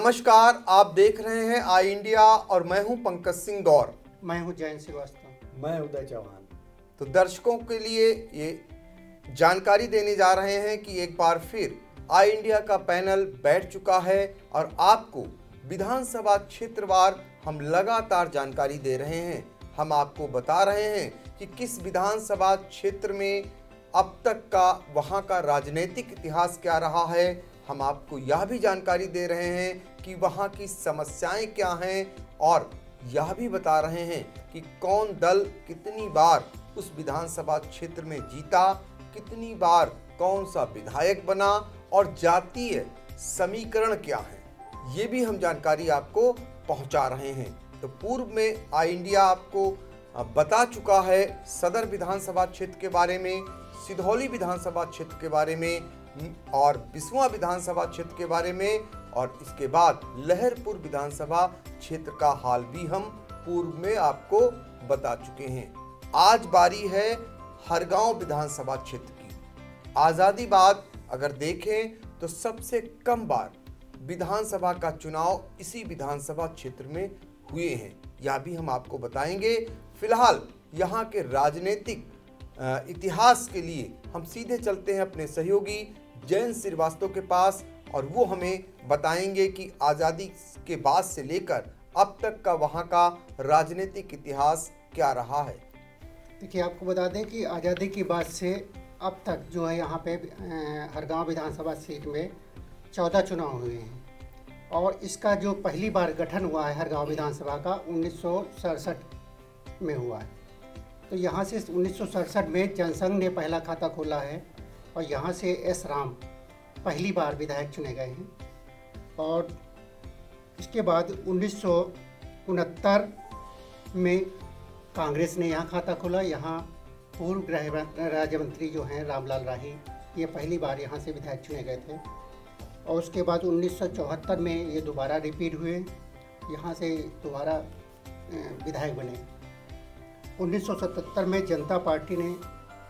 नमस्कार, आप देख रहे हैं आई इंडिया और मैं हूं पंकज सिंह गौर। मैं हूं जयंत श्रीवास्तव। मैं उदय चौहान। तो दर्शकों के लिए ये जानकारी देने जा रहे हैं कि एक बार फिर आई इंडिया का पैनल बैठ चुका है और आपको विधानसभा क्षेत्रवार हम लगातार जानकारी दे रहे हैं। हम आपको बता रहे हैं कि किस विधानसभा क्षेत्र में अब तक का वहां का राजनीतिक इतिहास क्या रहा है। हम आपको यह भी जानकारी दे रहे हैं कि वहां की समस्याएं क्या हैं और यह भी बता रहे हैं कि कौन दल कितनी बार उस विधानसभा क्षेत्र में जीता, कितनी बार कौन सा विधायक बना और जातीय समीकरण क्या है, ये भी हम जानकारी आपको पहुंचा रहे हैं। तो पूर्व में आई इंडिया आपको बता चुका है सदर विधानसभा क्षेत्र के बारे में, सिधौली विधानसभा क्षेत्र के बारे में और बिस्वा विधानसभा क्षेत्र के बारे में, और इसके बाद लहरपुर विधानसभा क्षेत्र का हाल भी हम पूर्व में आपको बता चुके हैं। आज बारी है हरगांव विधानसभा क्षेत्र की। आज़ादी बाद अगर देखें तो सबसे कम बार विधानसभा का चुनाव इसी विधानसभा क्षेत्र में हुए हैं, यह भी हम आपको बताएंगे। फिलहाल यहाँ के राजनीतिक इतिहास के लिए हम सीधे चलते हैं अपने सहयोगी जयंत श्रीवास्तव के पास और वो हमें बताएंगे कि आज़ादी के बाद से लेकर अब तक का वहाँ का राजनीतिक इतिहास क्या रहा है। देखिए, आपको बता दें कि आज़ादी के बाद से अब तक जो है यहाँ पे हरगांव विधानसभा सीट में 14 चुनाव हुए हैं और इसका जो पहली बार गठन हुआ है हरगांव विधानसभा का 1967 में हुआ है। तो यहाँ से 1967 में जनसंघ ने पहला खाता खोला है और यहाँ से एस राम पहली बार विधायक चुने गए हैं। और इसके बाद 1969 में कांग्रेस ने यहाँ खाता खोला। यहाँ पूर्व गृह राज्य मंत्री जो हैं रामलाल राही, ये पहली बार यहाँ से विधायक चुने गए थे। और उसके बाद 1974 में ये दोबारा रिपीट हुए, यहाँ से दोबारा विधायक बने। 1977 में जनता पार्टी ने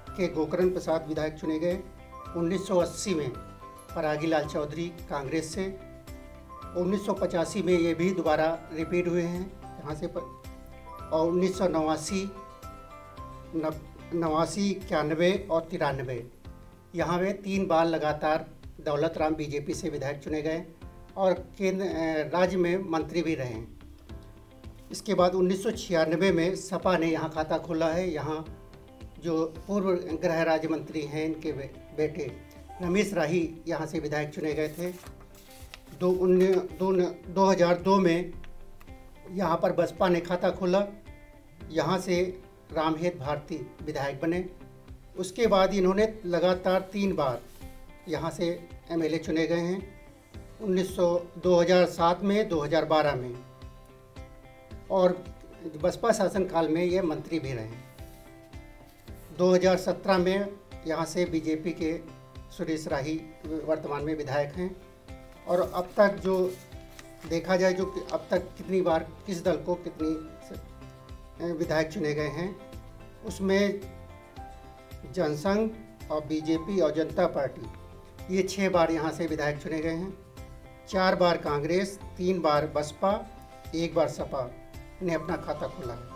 के गोकरण प्रसाद विधायक चुने गए। 1980 में परागीलाल चौधरी कांग्रेस से। 1985 में ये भी दोबारा रिपीट हुए हैं यहाँ से और 1989, 91 और 93 यहाँ में 3 बार लगातार दौलत राम बीजेपी से विधायक चुने गए और केंद्र राज्य में मंत्री भी रहे। इसके बाद 1996 में सपा ने यहाँ खाता खोला है। यहाँ जो पूर्व गृह राज्य मंत्री हैं, इनके बेटे रमेश राही यहाँ से विधायक चुने गए थे। 2002 में यहाँ पर बसपा ने खाता खोला, यहाँ से रामहेत भारती विधायक बने। उसके बाद इन्होंने लगातार 3 बार यहाँ से एमएलए चुने गए हैं, 2007 में, 2012 में, और बसपा शासनकाल में ये मंत्री भी रहे। 2017 में यहाँ से बीजेपी के सुरेश राही वर्तमान में विधायक हैं। और अब तक जो देखा जाए, जो अब तक कितनी बार किस दल को कितनी विधायक चुने गए हैं, उसमें जनसंघ और बीजेपी और जनता पार्टी ये 6 बार यहाँ से विधायक चुने गए हैं। 4 बार कांग्रेस, 3 बार बसपा, 1 बार सपा ने अपना खाता खोला है।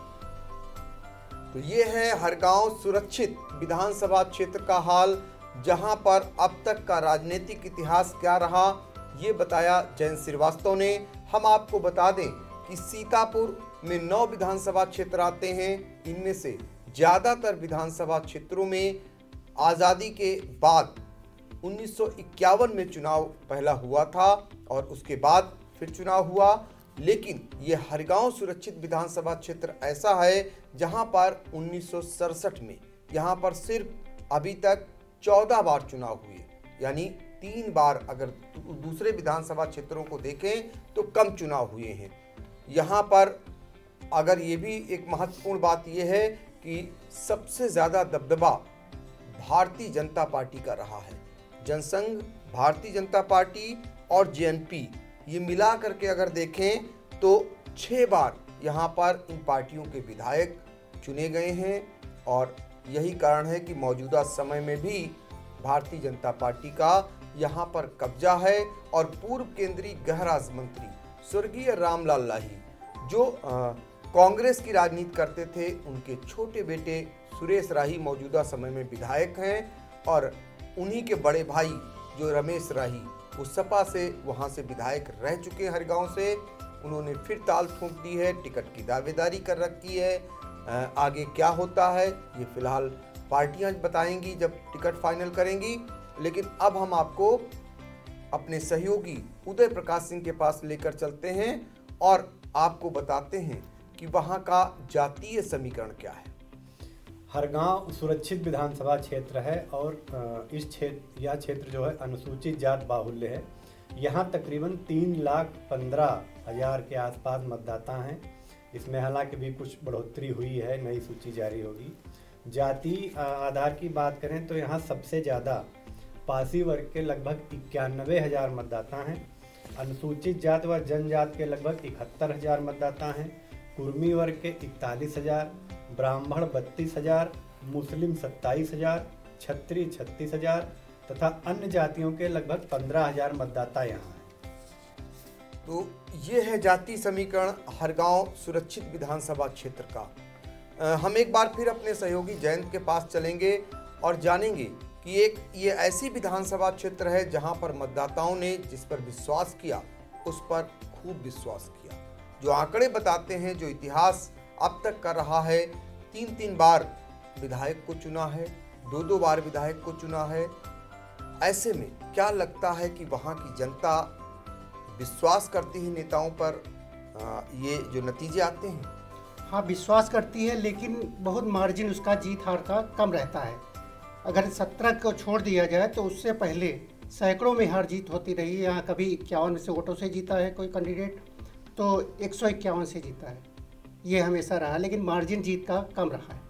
तो ये है हरगांव सुरक्षित विधानसभा क्षेत्र का हाल, जहां पर अब तक का राजनीतिक इतिहास क्या रहा, ये बताया जयंत श्रीवास्तव ने। हम आपको बता दें कि सीतापुर में 9 विधानसभा क्षेत्र आते हैं। इनमें से ज़्यादातर विधानसभा क्षेत्रों में आज़ादी के बाद 1951 में चुनाव पहला हुआ था और उसके बाद फिर चुनाव हुआ। लेकिन ये हरगांव सुरक्षित विधानसभा क्षेत्र ऐसा है जहां पर 1967 में यहाँ पर सिर्फ अभी तक 14 बार चुनाव हुए, यानी 3 बार अगर दूसरे विधानसभा क्षेत्रों को देखें तो कम चुनाव हुए हैं। यहाँ पर अगर ये भी एक महत्वपूर्ण बात यह है कि सबसे ज़्यादा दबदबा भारतीय जनता पार्टी का रहा है। जनसंघ, भारतीय जनता पार्टी और जेएनपी ये मिला करके अगर देखें तो 6 बार यहाँ पर इन पार्टियों के विधायक चुने गए हैं और यही कारण है कि मौजूदा समय में भी भारतीय जनता पार्टी का यहाँ पर कब्जा है और पूर्व केंद्रीय गृह राज्य मंत्री स्वर्गीय रामलाल लाही जो कांग्रेस की राजनीति करते थे, उनके छोटे बेटे सुरेश राही मौजूदा समय में विधायक हैं और उन्हीं के बड़े भाई जो रमेश राही वो सपा से वहां से विधायक रह चुके हैं। हरगांव से उन्होंने फिर ताल ठोक दी है, टिकट की दावेदारी कर रखी है। आगे क्या होता है ये फिलहाल पार्टियां बताएंगी जब टिकट फाइनल करेंगी। लेकिन अब हम आपको अपने सहयोगी उदय प्रकाश सिंह के पास लेकर चलते हैं और आपको बताते हैं कि वहां का जातीय समीकरण क्या है। हरगांव सुरक्षित विधानसभा क्षेत्र है और यह क्षेत्र जो है अनुसूचित जात बाहुल्य है। यहाँ तकरीबन 3,15,000 के आसपास मतदाता हैं। इसमें हालांकि भी कुछ बढ़ोतरी हुई है, नई सूची जारी होगी। जाति आधार की बात करें तो यहाँ सबसे ज़्यादा पासी वर्ग के लगभग 91,000 मतदाता हैं। अनुसूचित जात व जनजात के लगभग 71,000 मतदाता हैं। कुर्मी वर्ग के 41,000, ब्राह्मण 32,000, मुस्लिम 27,000, क्षत्रिय 36,000 तथा अन्य जातियों के लगभग 15,000 मतदाता यहाँ हैं। तो ये है जाति समीकरण हरगांव सुरक्षित विधानसभा क्षेत्र का। हम एक बार फिर अपने सहयोगी जयंत के पास चलेंगे और जानेंगे कि एक ये ऐसी विधानसभा क्षेत्र है जहां पर मतदाताओं ने जिस पर विश्वास किया उस पर खूब विश्वास किया। जो आंकड़े बताते हैं, जो इतिहास अब तक कर रहा है, 3-3 बार विधायक को चुना है, 2-2 बार विधायक को चुना है। ऐसे में क्या लगता है कि वहां की जनता विश्वास करती है नेताओं पर, ये जो नतीजे आते हैं? हाँ, विश्वास करती है, लेकिन बहुत मार्जिन उसका जीत हार का कम रहता है। अगर 17 को छोड़ दिया जाए तो उससे पहले सैकड़ों में हार जीत होती रही है। यहाँ कभी 51 से वोटों से जीता है कोई कैंडिडेट, तो 151 से जीता है। ये हमेशा रहा, लेकिन मार्जिन जीत का कम रहा है।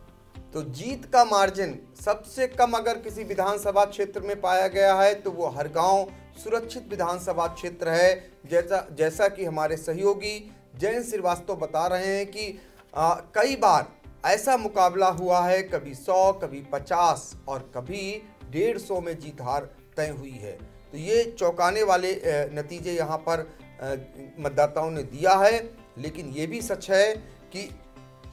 तो जीत का मार्जिन सबसे कम अगर किसी विधानसभा क्षेत्र में पाया गया है तो वो हरगांव सुरक्षित विधानसभा क्षेत्र है। जैसा कि हमारे सहयोगी जयंत श्रीवास्तव बता रहे हैं कि कई बार ऐसा मुकाबला हुआ है, कभी 100, कभी 50 और कभी 150 में जीत हार तय हुई है। तो ये चौंकाने वाले नतीजे यहाँ पर मतदाताओं ने दिया है। लेकिन ये भी सच है कि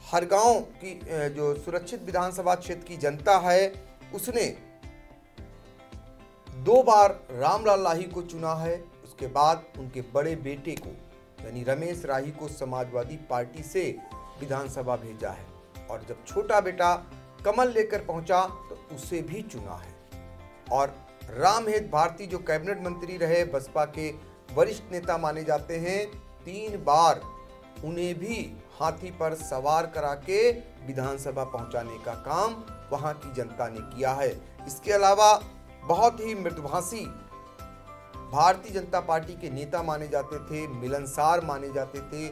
हरगांव की जो सुरक्षित विधानसभा क्षेत्र की जनता है उसने 2 बार रामलाल लाही को चुना है। उसके बाद उनके बड़े बेटे को यानी रमेश राही को समाजवादी पार्टी से विधानसभा भेजा है और जब छोटा बेटा कमल लेकर पहुंचा तो उसे भी चुना है। और रामहेत भारती जो कैबिनेट मंत्री रहे, बसपा के वरिष्ठ नेता माने जाते हैं, 3 बार उन्हें भी हाथी पर सवार करा के विधानसभा पहुंचाने का काम वहां की जनता ने किया है। इसके अलावा बहुत ही मृदुभाषी भारतीय जनता पार्टी के नेता माने जाते थे, मिलनसार माने जाते थे,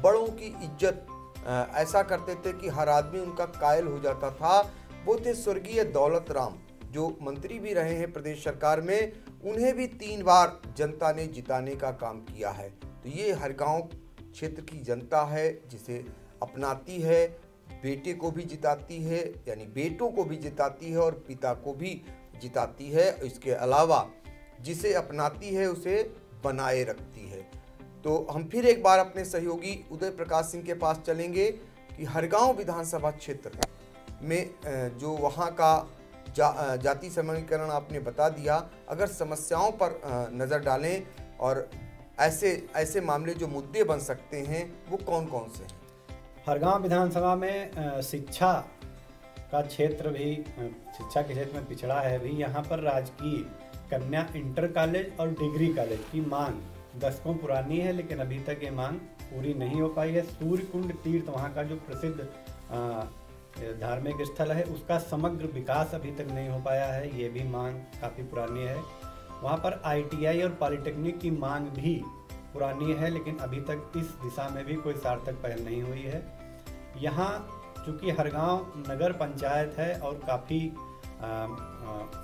बड़ों की इज्जत ऐसा करते थे कि हर आदमी उनका कायल हो जाता था। वो थे स्वर्गीय दौलत राम जो मंत्री भी रहे हैं प्रदेश सरकार में। उन्हें भी 3 बार जनता ने जिताने का काम किया है। तो ये हरगांव क्षेत्र की जनता है जिसे अपनाती है, बेटे को भी जिताती है यानी बेटों को भी जिताती है और पिता को भी जिताती है। इसके अलावा जिसे अपनाती है उसे बनाए रखती है। तो हम फिर एक बार अपने सहयोगी उदय प्रकाश सिंह के पास चलेंगे कि हरगांव विधानसभा क्षेत्र में जो वहाँ का जाति समीकरण आपने बता दिया, अगर समस्याओं पर नज़र डालें और ऐसे मामले जो मुद्दे बन सकते हैं वो कौन कौन से हैं? हरगांव विधानसभा में शिक्षा का क्षेत्र भी शिक्षा के क्षेत्र में पिछड़ा है भी। यहाँ पर राजकीय कन्या इंटर कॉलेज और डिग्री कॉलेज की मांग दशकों पुरानी है, लेकिन अभी तक ये मांग पूरी नहीं हो पाई है। सूर्यकुंड तीर्थ वहाँ का जो प्रसिद्ध धार्मिक स्थल है उसका समग्र विकास अभी तक नहीं हो पाया है, ये भी मांग काफ़ी पुरानी है। वहाँ पर ITI और पॉलिटेक्निक की मांग भी पुरानी है, लेकिन अभी तक इस दिशा में भी कोई सार्थक पहल नहीं हुई है। यहाँ चूँकि हरगांव नगर पंचायत है और काफ़ी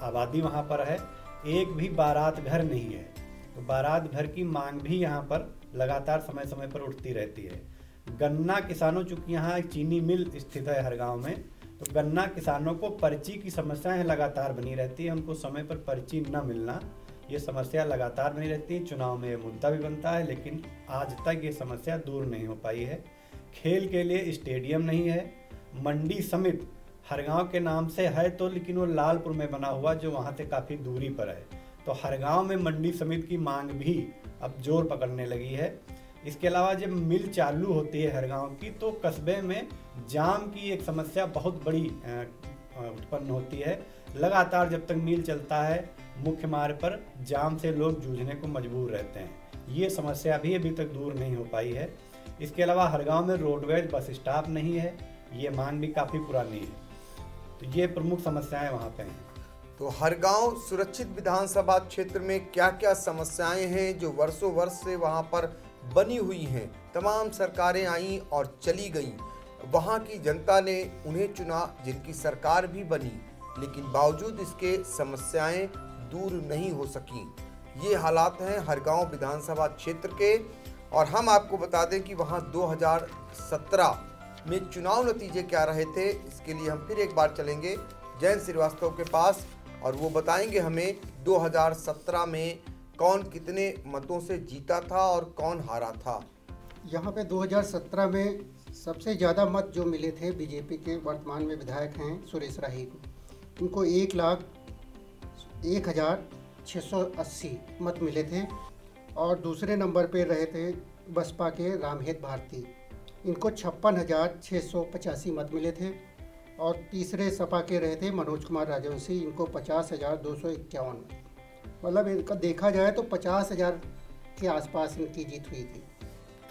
आबादी वहाँ पर है, एक भी बारात घर नहीं है, तो बारात घर की मांग भी यहाँ पर लगातार समय समय पर उठती रहती है। गन्ना किसानों, चूँकि यहाँ एक चीनी मिल स्थित है हरगांव में, तो गन्ना किसानों को पर्ची की समस्याएं लगातार बनी रहती है, उनको समय पर पर्ची न मिलना, ये समस्या लगातार बनी रहती है। चुनाव में ये मुद्दा भी बनता है, लेकिन आज तक ये समस्या दूर नहीं हो पाई है। खेल के लिए स्टेडियम नहीं है। मंडी समिति हरगांव के नाम से है तो, लेकिन वो लालपुर में बना हुआ, जो वहाँ से काफ़ी दूरी पर है। तो हरगांव में मंडी समिति की मांग भी अब जोर पकड़ने लगी है। इसके अलावा जब मिल चालू होती है हरगांव की, तो कस्बे में जाम की एक समस्या बहुत बड़ी उत्पन्न होती है। लगातार जब तक मिल चलता है, मुख्य मार्ग पर जाम से लोग जूझने को मजबूर रहते हैं। ये समस्या भी अभी तक दूर नहीं हो पाई है। इसके अलावा हरगांव में रोडवेज बस स्टॉप नहीं है, ये मांग भी काफ़ी पुरानी है। तो ये प्रमुख समस्याएं वहाँ पे हैं। तो हरगांव सुरक्षित विधानसभा क्षेत्र में क्या क्या समस्याएं हैं जो वर्षों वर्ष से वहां पर बनी हुई हैं? तमाम सरकारें आईं और चली गईं, वहां की जनता ने उन्हें चुना, जिनकी सरकार भी बनी, लेकिन बावजूद इसके समस्याएं दूर नहीं हो सकी। ये हालात हैं हरगांव विधानसभा क्षेत्र के। और हम आपको बता दें कि वहां 2017 में चुनाव नतीजे क्या रहे थे, इसके लिए हम फिर एक बार चलेंगे जयंत श्रीवास्तव के पास और वो बताएंगे हमें 2017 में कौन कितने मतों से जीता था और कौन हारा था। यहाँ पे 2017 में सबसे ज़्यादा मत जो मिले थे बीजेपी के वर्तमान में विधायक हैं सुरेश राही को, इनको 1,01,680 मत मिले थे। और दूसरे नंबर पे रहे थे बसपा के रामहेत भारती, इनको 56,685 मत मिले थे। और तीसरे सपा के रहे थे मनोज कुमार राजवंशी, इनको 50,251। मतलब इनका देखा जाए तो 50,000 के आसपास इनकी जीत हुई थी।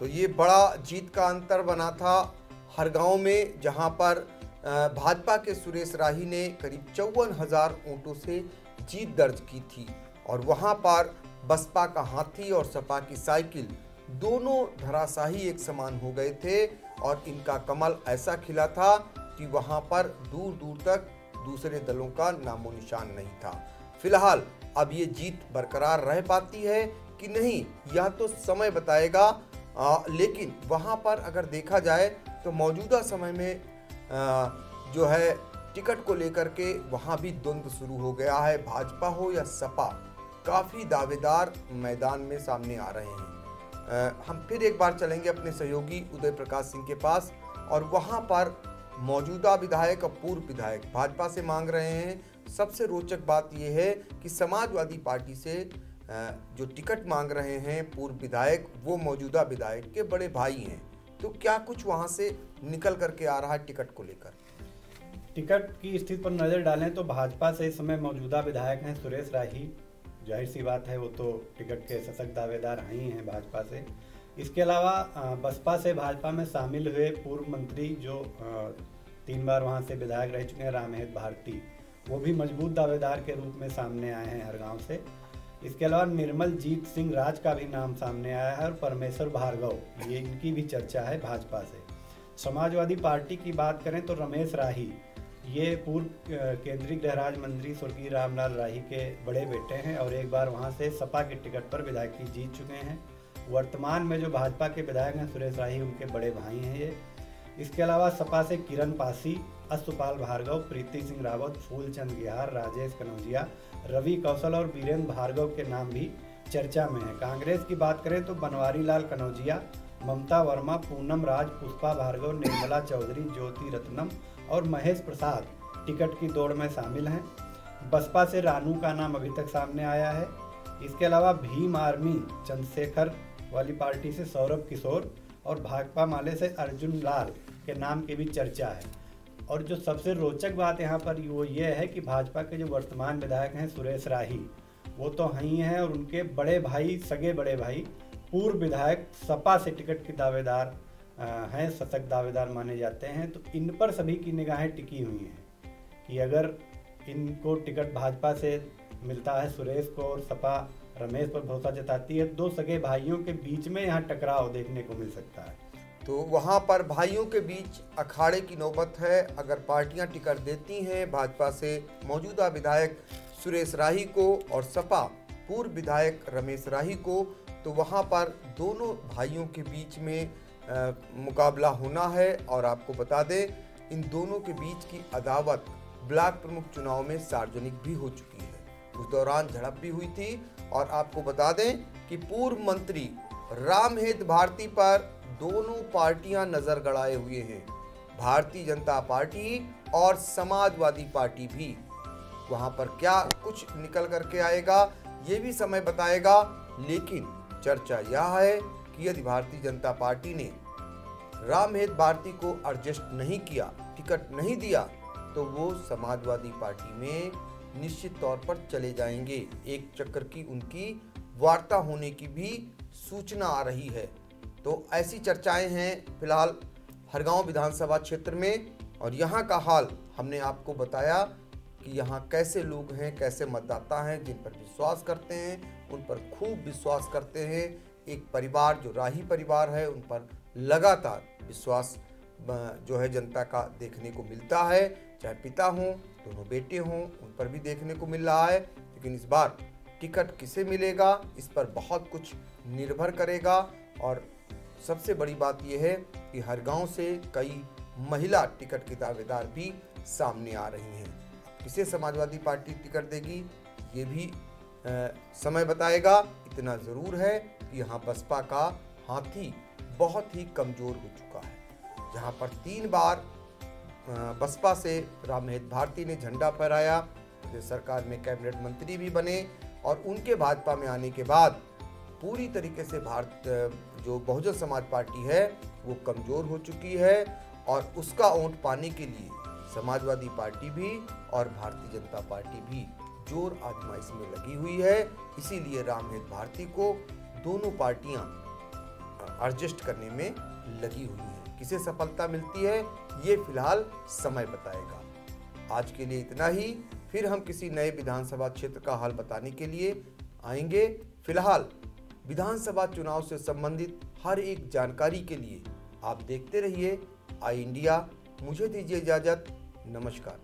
तो ये बड़ा जीत का अंतर बना था हरगांव में, जहां पर भाजपा के सुरेश राही ने करीब 54,000 वोटों से जीत दर्ज की थी। और वहां पर बसपा का हाथी और सपा की साइकिल दोनों धराशाही एक समान हो गए थे और इनका कमल ऐसा खिला था कि वहां पर दूर दूर तक दूसरे दलों का नामो निशान नहीं था। फिलहाल अब ये जीत बरकरार रह पाती है कि नहीं, यह तो समय बताएगा। लेकिन वहां पर अगर देखा जाए तो मौजूदा समय में जो है टिकट को लेकर के वहां भी द्वंद्व शुरू हो गया है। भाजपा हो या सपा, काफ़ी दावेदार मैदान में सामने आ रहे हैं। हम फिर एक बार चलेंगे अपने सहयोगी उदय प्रकाश सिंह के पास और वहां पर मौजूदा विधायक और पूर्व विधायक भाजपा से मांग रहे हैं। सबसे रोचक बात यह है कि समाजवादी पार्टी से जो टिकट मांग रहे हैं पूर्व विधायक, वो मौजूदा विधायक के बड़े भाई हैं। तो क्या कुछ वहां से निकल करके आ रहा है टिकट को लेकर? टिकट की स्थिति पर नज़र डालें तो भाजपा से इस समय मौजूदा विधायक हैं सुरेश राही। जाहिर सी बात है, वो तो टिकट के सशक्त दावेदार ही हैं भाजपा से। इसके अलावा बसपा से भाजपा में शामिल हुए पूर्व मंत्री जो 3 बार वहां से विधायक रह चुके हैं, रामहेत भारती, वो भी मजबूत दावेदार के रूप में सामने आए हैं हरगांव से। इसके अलावा निर्मल जीत सिंह राज का भी नाम सामने आया है और परमेश्वर भार्गव, ये इनकी भी चर्चा है भाजपा से। समाजवादी पार्टी की बात करें तो रमेश राही, ये पूर्व केंद्रीय गृह राज्य मंत्री स्वर्गीय रामलाल राही के बड़े बेटे हैं और एक बार वहां से सपा के टिकट पर विधायकी जीत चुके हैं। वर्तमान में जो भाजपा के विधायक हैं सुरेश राही, उनके बड़े भाई हैं ये। इसके अलावा सपा से किरण पासी, अश्वपाल भार्गव, प्रीति सिंह रावत, फूलचंद गिहार, राजेश कनौजिया, रवि कौशल और वीरेंद्र भार्गव के नाम भी चर्चा में है। कांग्रेस की बात करें तो बनवारी लाल कनौजिया, ममता वर्मा, पूनम राज, पुष्पा भार्गव, निर्मला चौधरी, ज्योति रत्नम और महेश प्रसाद टिकट की दौड़ में शामिल हैं। बसपा से रानू का नाम अभी तक सामने आया है। इसके अलावा भीम आर्मी चंद्रशेखर वाली पार्टी से सौरभ किशोर और भाकपा माले से अर्जुन लाल के नाम की भी चर्चा है। और जो सबसे रोचक बात यहाँ पर वो ये है कि भाजपा के जो वर्तमान विधायक हैं सुरेश राही, वो तो ही हैं और उनके बड़े भाई, सगे बड़े भाई पूर्व विधायक सपा से टिकट के दावेदार हैं, सशक्त दावेदार माने जाते हैं। तो इन पर सभी की निगाहें टिकी हुई हैं कि अगर इनको टिकट भाजपा से मिलता है सुरेश को और सपा रमेश पर भरोसा जताती है, 2 सगे भाइयों के बीच में यहाँ टकराव देखने को मिल सकता है। तो वहाँ पर भाइयों के बीच अखाड़े की नौबत है। अगर पार्टियां टिकट देती हैं भाजपा से मौजूदा विधायक सुरेश राही को और सपा पूर्व विधायक रमेश राही को, तो वहाँ पर दोनों भाइयों के बीच में मुकाबला होना है। और आपको बता दें इन दोनों के बीच की अदावत ब्लॉक प्रमुख चुनाव में सार्वजनिक भी हो चुकी है। उस दौरान झड़प भी हुई थी और आपको बता दें कि पूर्व मंत्री रामहेत भारती पर दोनों पार्टियां नजर गड़ाए हुए हैं। भारतीय जनता पार्टी और समाजवादी पार्टी भी। वहां पर क्या कुछ निकल करके आएगा ये भी समय बताएगा, लेकिन चर्चा यह है कि यदि भारतीय जनता पार्टी ने रामहेत भारती को एडजस्ट नहीं किया, टिकट नहीं दिया, तो वो समाजवादी पार्टी में निश्चित तौर पर चले जाएंगे। एक चक्कर की उनकी वार्ता होने की भी सूचना आ रही है। तो ऐसी चर्चाएं हैं फिलहाल हरगांव विधानसभा क्षेत्र में, और यहाँ का हाल हमने आपको बताया कि यहाँ कैसे लोग हैं, कैसे मतदाता हैं जिन पर विश्वास करते हैं, उन पर खूब विश्वास करते हैं। एक परिवार जो राही परिवार है उन पर लगातार विश्वास जो है जनता का देखने को मिलता है। चाहे पिता हों, दोनों बेटे हों, उन पर भी देखने को मिल रहा है। लेकिन इस बार टिकट किसे मिलेगा इस पर बहुत कुछ निर्भर करेगा। और सबसे बड़ी बात यह है कि हरगांव से कई महिला टिकट की दावेदार भी सामने आ रही हैं। किसे समाजवादी पार्टी टिकट देगी ये भी समय बताएगा। इतना ज़रूर है कि यहाँ बसपा का हाथी बहुत ही कमज़ोर हो चुका है। जहाँ पर 3 बार बसपा से रामहेत भारती ने झंडा फहराया, सरकार में कैबिनेट मंत्री भी बने, और उनके भाजपा में आने के बाद पूरी तरीके से जो बहुजन समाज पार्टी है वो कमज़ोर हो चुकी है। और उसका वोट पाने के लिए समाजवादी पार्टी भी और भारतीय जनता पार्टी भी जोर आजमाइश में लगी हुई है। इसीलिए रामहेत भारती को दोनों पार्टियां एडजस्ट करने में लगी हुई हैं। किसे सफलता मिलती है ये फिलहाल समय बताएगा। आज के लिए इतना ही, फिर हम किसी नए विधानसभा क्षेत्र का हाल बताने के लिए आएंगे। फिलहाल विधानसभा चुनाव से संबंधित हर एक जानकारी के लिए आप देखते रहिए आई इंडिया। मुझे दीजिए इजाजत, नमस्कार।